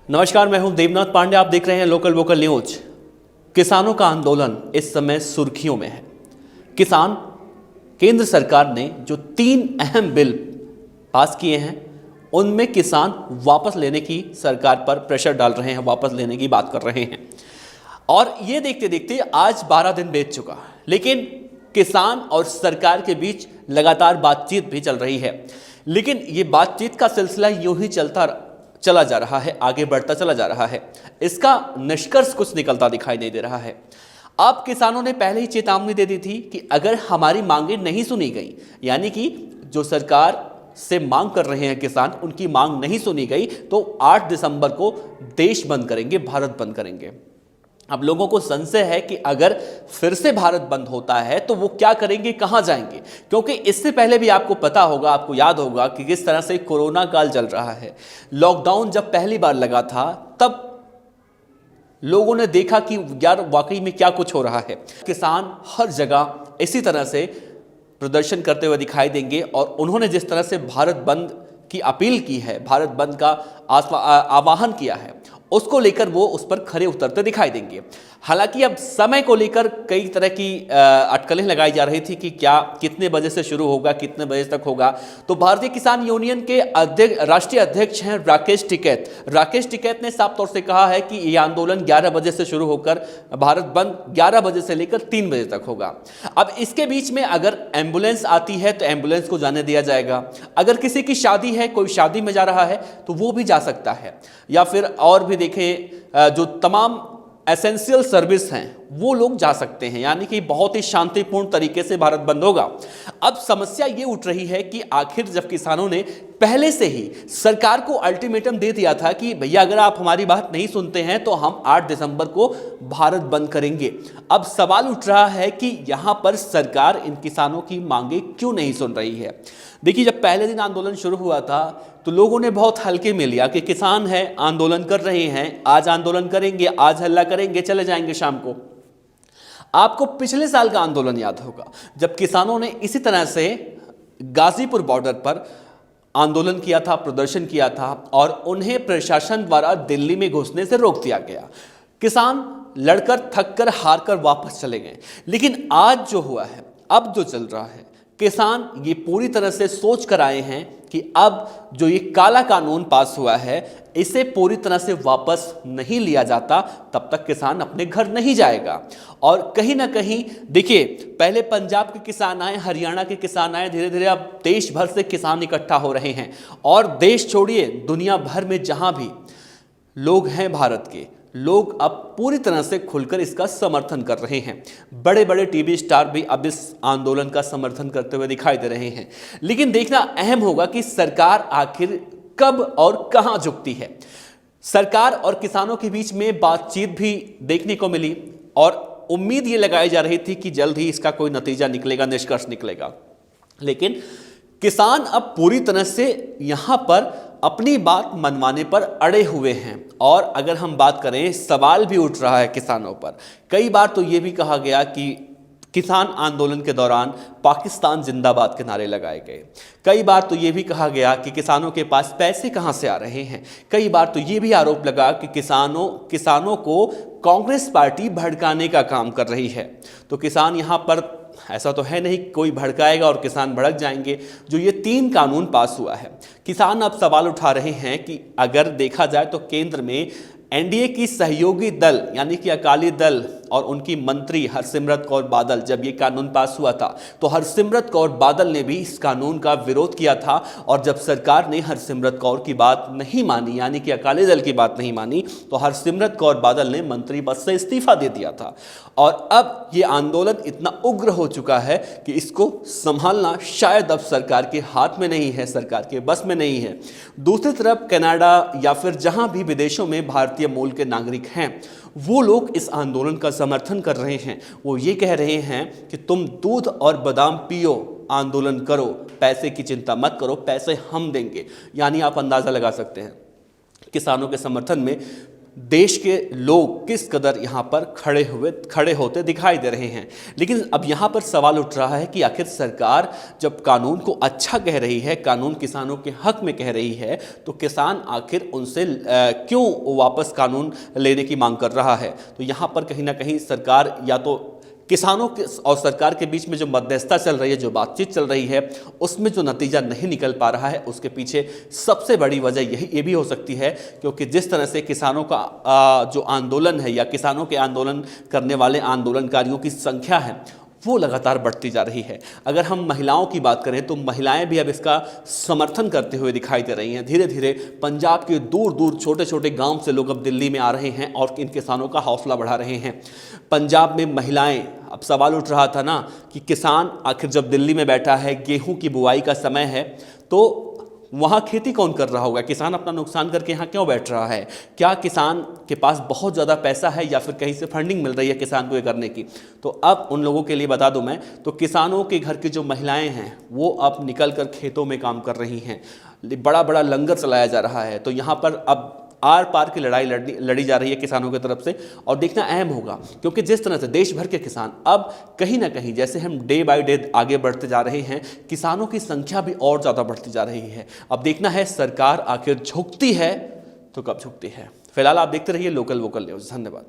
नमस्कार, मैं हूं देवनाथ पांडे। आप देख रहे हैं लोकल वोकल न्यूज। किसानों का आंदोलन इस समय सुर्खियों में है। किसान केंद्र सरकार ने जो 3 अहम बिल पास किए हैं उनमें किसान वापस लेने की सरकार पर प्रेशर डाल रहे हैं, वापस लेने की बात कर रहे हैं। और ये देखते देखते आज 12 दिन बीत चुका, लेकिन किसान और सरकार के बीच लगातार बातचीत भी चल रही है। लेकिन ये बातचीत का सिलसिला यूं ही चला जा रहा है, आगे बढ़ता चला जा रहा है। इसका निष्कर्ष कुछ निकलता दिखाई नहीं दे रहा है। अब किसानों ने पहले ही चेतावनी दे दी थी कि अगर हमारी मांगें नहीं सुनी गई, यानी कि जो सरकार से मांग कर रहे हैं किसान, उनकी मांग नहीं सुनी गई तो 8 दिसंबर को देश बंद करेंगे, भारत बंद करेंगे। अब लोगों को संशय है कि अगर फिर से भारत बंद होता है तो वो क्या करेंगे, कहां जाएंगे, क्योंकि इससे पहले भी आपको पता होगा, आपको याद होगा कि किस तरह से कोरोना काल चल रहा है। लॉकडाउन जब पहली बार लगा था तब लोगों ने देखा कि यार वाकई में क्या कुछ हो रहा है। किसान हर जगह इसी तरह से प्रदर्शन करते हुए दिखाई देंगे और उन्होंने जिस तरह से भारत बंद की अपील की है, भारत बंद का आह्वान किया है, उसको लेकर वो उस पर खरे उतरते दिखाई देंगे। हालांकि अब समय को लेकर कई तरह की अटकलें लगाई जा रही थी कि क्या कितने बजे से शुरू होगा, कितने बजे तक होगा। तो भारतीय किसान यूनियन के राष्ट्रीय अध्यक्ष हैं राकेश टिकैत ने साफ तौर से कहा है कि यह आंदोलन 11 बजे से शुरू होकर भारत बंद 11 बजे से लेकर 3 बजे तक होगा। अब इसके बीच में अगर एम्बुलेंस आती है तो एम्बुलेंस को जाने दिया जाएगा। अगर किसी की शादी है, कोई शादी में जा रहा है तो वो भी जा सकता है, या फिर और भी देखें जो तमाम एसेंशियल सर्विस हैं वो लोग जा सकते हैं। यानी कि बहुत ही शांतिपूर्ण तरीके से भारत बंद होगा। अब समस्या ये उठ रही है कि आखिर जब किसानों ने पहले से ही सरकार को अल्टीमेटम दे दिया था कि भैया अगर आप हमारी बात नहीं सुनते हैं तो हम 8 दिसंबर को भारत बंद करेंगे, अब सवाल उठ रहा है कि यहां पर सरकार इन किसानों की मांगे क्यों नहीं सुन रही है। देखिए, जब पहले दिन आंदोलन शुरू हुआ था तो लोगों ने बहुत हल्के में लिया कि किसान है, आंदोलन कर रहे हैं, आज आंदोलन करेंगे, आज हल्ला करेंगे, चले जाएंगे शाम को। आपको पिछले साल का आंदोलन याद होगा जब किसानों ने इसी तरह से गाजीपुर बॉर्डर पर आंदोलन किया था, प्रदर्शन किया था और उन्हें प्रशासन द्वारा दिल्ली में घुसने से रोक दिया गया। किसान लड़कर थक कर हार कर वापस चले गए। लेकिन आज जो हुआ है, अब जो चल रहा है, किसान ये पूरी तरह से सोच कर आए हैं कि अब जो ये काला कानून पास हुआ है इसे पूरी तरह से वापस नहीं लिया जाता तब तक किसान अपने घर नहीं जाएगा। और कहीं ना कहीं देखिए, पहले पंजाब के किसान आए, हरियाणा के किसान आए, धीरे धीरे अब देश भर से किसान इकट्ठा हो रहे हैं। और देश छोड़िए, दुनिया भर में जहां भी लोग हैं भारत के, लोग अब पूरी तरह से खुलकर इसका समर्थन कर रहे हैं। बड़े बड़े टीवी स्टार भी अब इस आंदोलन का समर्थन करते हुए दिखाई दे रहे हैं। लेकिन देखना अहम होगा कि सरकार आखिर कब और कहां झुकती है। सरकार और किसानों के बीच में बातचीत भी देखने को मिली और उम्मीद ये लगाई जा रही थी कि जल्द ही इसका कोई नतीजा निकलेगा, निष्कर्ष निकलेगा। लेकिन किसान अब पूरी तरह से यहां पर अपनी बात मनवाने पर अड़े हुए हैं। और अगर हम बात करें, सवाल भी उठ रहा है किसानों पर। कई बार तो ये भी कहा गया कि किसान आंदोलन के दौरान पाकिस्तान जिंदाबाद के नारे लगाए गए। कई बार तो ये भी कहा गया कि किसानों के पास पैसे कहां से आ रहे हैं। कई बार तो ये भी आरोप लगा कि किसानों को कांग्रेस पार्टी भड़काने का काम कर रही है। तो किसान यहां पर, ऐसा तो है नहीं कोई भड़काएगा और किसान भड़क जाएंगे। जो ये 3 कानून पास हुआ है, किसान अब सवाल उठा रहे हैं कि अगर देखा जाए तो केंद्र में एनडीए की सहयोगी दल यानी कि अकाली दल और उनकी मंत्री हरसिमरत कौर बादल, जब ये कानून पास हुआ था तो हरसिमरत कौर बादल ने भी इस कानून का विरोध किया था। और जब सरकार ने हरसिमरत कौर की बात नहीं मानी, यानी कि अकाली दल की बात नहीं मानी, तो हरसिमरत कौर बादल ने मंत्री पद से इस्तीफा दे दिया था। और अब ये आंदोलन इतना उग्र हो चुका है कि इसको संभालना शायद अब सरकार के हाथ में नहीं है, सरकार के बस में नहीं है। दूसरी तरफ कनाडा या फिर जहां भी विदेशों में भारतीय मूल के नागरिक हैं, वो लोग इस आंदोलन का समर्थन कर रहे हैं। वो ये कह रहे हैं कि तुम दूध और बादाम पियो, आंदोलन करो, पैसे की चिंता मत करो, पैसे हम देंगे। यानी आप अंदाजा लगा सकते हैं किसानों के समर्थन में देश के लोग किस कदर यहाँ पर खड़े होते दिखाई दे रहे हैं। लेकिन अब यहाँ पर सवाल उठ रहा है कि आखिर सरकार जब कानून को अच्छा कह रही है, कानून किसानों के हक में कह रही है, तो किसान आखिर उनसे क्यों वापस कानून लेने की मांग कर रहा है। तो यहाँ पर कहीं ना कहीं सरकार या तो किसानों के और सरकार के बीच में जो मध्यस्थता चल रही है, जो बातचीत चल रही है, उसमें जो नतीजा नहीं निकल पा रहा है, उसके पीछे सबसे बड़ी वजह ये भी हो सकती है क्योंकि जिस तरह से किसानों का जो आंदोलन है या किसानों के आंदोलन करने वाले आंदोलनकारियों की संख्या है वो लगातार बढ़ती जा रही है। अगर हम महिलाओं की बात करें तो महिलाएं भी अब इसका समर्थन करते हुए दिखाई दे रही हैं। धीरे धीरे पंजाब के दूर दूर छोटे छोटे गांव से लोग अब दिल्ली में आ रहे हैं और इन किसानों का हौसला बढ़ा रहे हैं। पंजाब में महिलाएं, अब सवाल उठ रहा था ना कि किसान आखिर जब दिल्ली में बैठा है, गेहूं की बुआई का समय है, तो वहाँ खेती कौन कर रहा होगा? किसान अपना नुकसान करके यहाँ क्यों बैठ रहा है? क्या किसान के पास बहुत ज़्यादा पैसा है या फिर कहीं से फंडिंग मिल रही है किसान को ये करने की? तो अब उन लोगों के लिए बता दूं मैं, तो किसानों के घर की जो महिलाएं हैं वो अब निकल कर खेतों में काम कर रही हैं। बड़ा बड़ा लंगर चलाया जा रहा है। तो यहाँ पर अब आर पार की लड़ाई लड़ी जा रही है किसानों की तरफ से, और देखना अहम होगा क्योंकि जिस तरह से देश भर के किसान अब कहीं ना कहीं, जैसे हम डे बाय डे आगे बढ़ते जा रहे हैं, किसानों की संख्या भी और ज़्यादा बढ़ती जा रही है। अब देखना है सरकार आखिर झुकती है तो कब झुकती है। फिलहाल आप देखते रहिए लोकल वोकल न्यूज़। धन्यवाद।